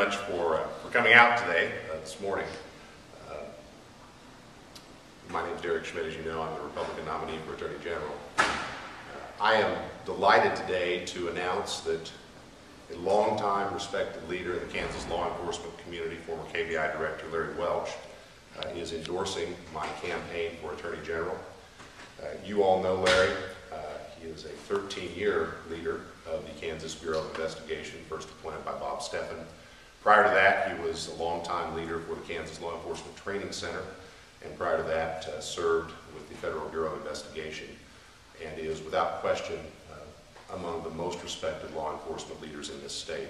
much for coming out today, this morning. My name is Derek Schmidt. As you know, I'm the Republican nominee for Attorney General. I am delighted today to announce that a longtime respected leader in the Kansas law enforcement community, former KBI Director Larry Welch, is endorsing my campaign for Attorney General. You all know Larry. He is a 13-year leader of the Kansas Bureau of Investigation, first appointed by Bob Steffen. Prior to that, he was a longtime leader for the Kansas Law Enforcement Training Center, and prior to that, served with the Federal Bureau of Investigation, and is without question among the most respected law enforcement leaders in this state.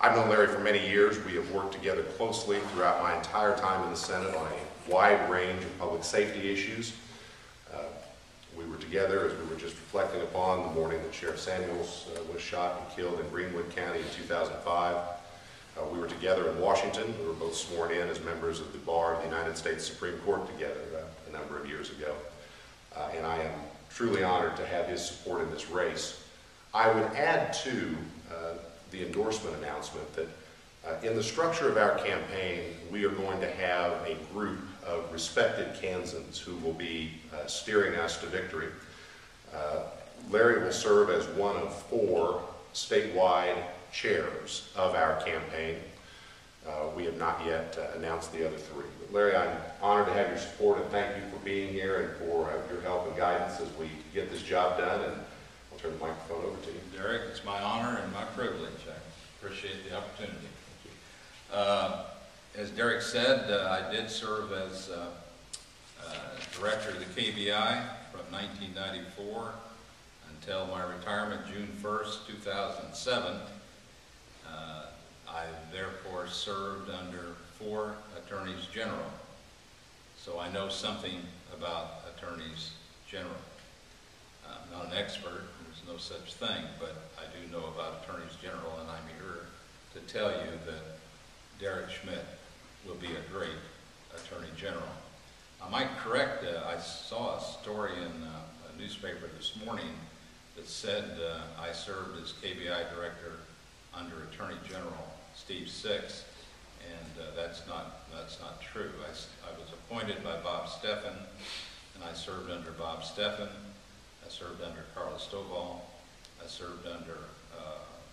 I've known Larry for many years. We have worked together closely throughout my entire time in the Senate on a wide range of public safety issues. We were together, as we were just reflecting upon, the morning that Sheriff Samuels was shot and killed in Greenwood County in 2005. We were together in Washington. We were both sworn in as members of the Bar of the United States Supreme Court together a number of years ago. And I am truly honored to have his support in this race. I would add to the endorsement announcement that in the structure of our campaign, we are going to have a group of respected Kansans who will be steering us to victory. Larry will serve as one of 4 statewide chairs of our campaign. We have not yet announced the other 3. But Larry, I'm honored to have your support, and thank you for being here and for your help and guidance as we get this job done. And I'll turn the microphone over to you. Derek, it's my honor and my privilege. I appreciate the opportunity. As Derek said, I did serve as director of the KBI from 1994 until my retirement June 1st, 2007. I therefore served under 4 attorneys general, so I know something about attorneys general. I'm not an expert, there's no such thing, but I do know about attorneys general, and I'm here to tell you that Derek Schmidt will be a great attorney general. I might correct, I saw a story in a newspaper this morning that said I served as KBI director under Attorney General Steve Six, and that's not true. I was appointed by Bob Steffen, and I served under Bob Steffen. I served under Carla Stovall. I served under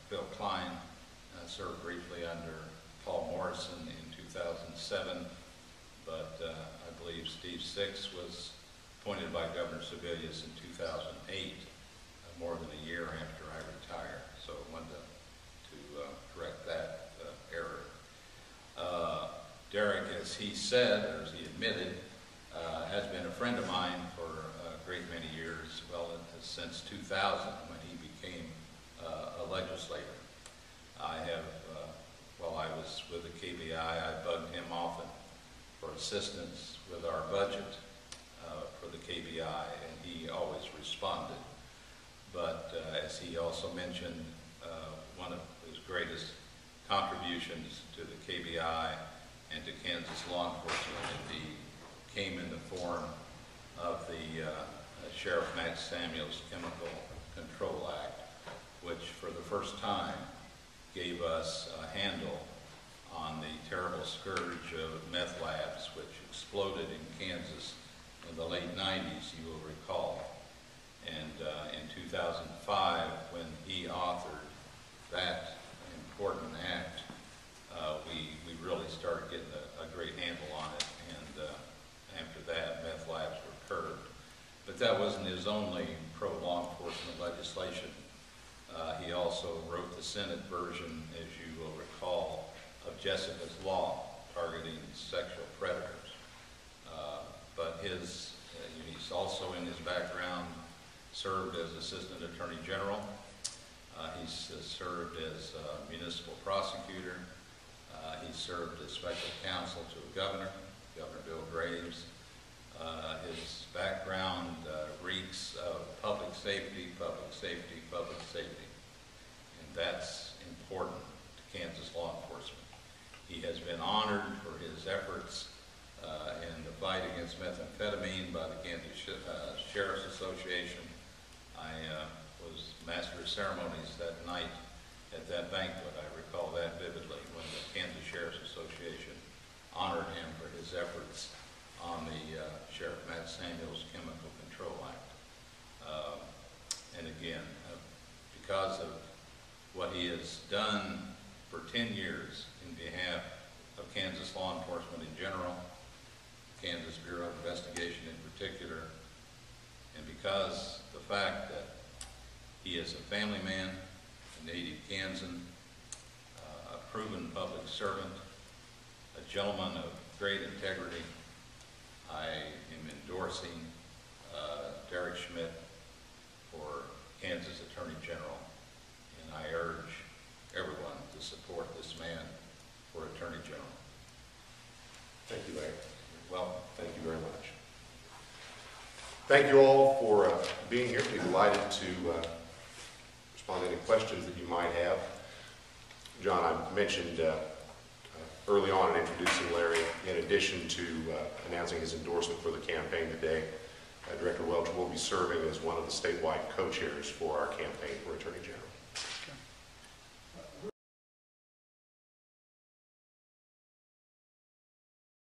Bill Klein. And I served briefly under Paul Morrison in 2007, but I believe Steve Six was appointed by Governor Sebelius in 2008, more than a year after I retired. So I wanted to correct that error. Derek, as he said, or as he admitted, has been a friend of mine for a great many years, well, since 2000 when he became a legislator. I have, while I was with the KBI, I bugged him often for assistance with our budget for the KBI, and he always responded. But as he also mentioned, one of his greatest contributions to the KBI and to Kansas law enforcement came in the form of the Sheriff Matt Samuels Chemical Control Act, which for the first time gave us a handle on the terrible scourge of meth labs, which exploded in Kansas in the late 90s, you will recall. And in 2005, when he authored that important act, we really started getting a great handle on it, and after that, meth labs were curbed. But that wasn't his only pro-law enforcement legislation. He also wrote the Senate version, as you will recall, of Jessica's Law, targeting sexual predators. But he's also, in his background, served as Assistant Attorney General. He's served as municipal prosecutor. He served as special counsel to a governor, Governor Bill Graves. His background reeks of public safety, public safety, public safety. And that's important to Kansas law enforcement. He has been honored for his efforts in the fight against methamphetamine by the Kansas Sheriff's Association. I was master of ceremonies that night at that banquet. I recall that vividly, when the Kansas Sheriff's Association honored him for his efforts on the Sheriff Matt Samuel's Chemical Control Act. And again, because of what he has done for 10 years in behalf of Kansas law enforcement in general, Kansas Bureau of Investigation in particular, and because the fact that he is a family man, a native Kansan, a proven public servant, a gentleman of great integrity, I am endorsing Derek Schmidt for Kansas Attorney General, and I urge everyone to support this man for Attorney General. Thank you, Larry. Well, Thank you very much. Thank you all for being here. We'd be delighted to respond to any questions that you might have. John, I mentioned early on in introducing Larry, in addition to announcing his endorsement for the campaign today, Director Welch will be serving as one of the statewide co-chairs for our campaign for Attorney General.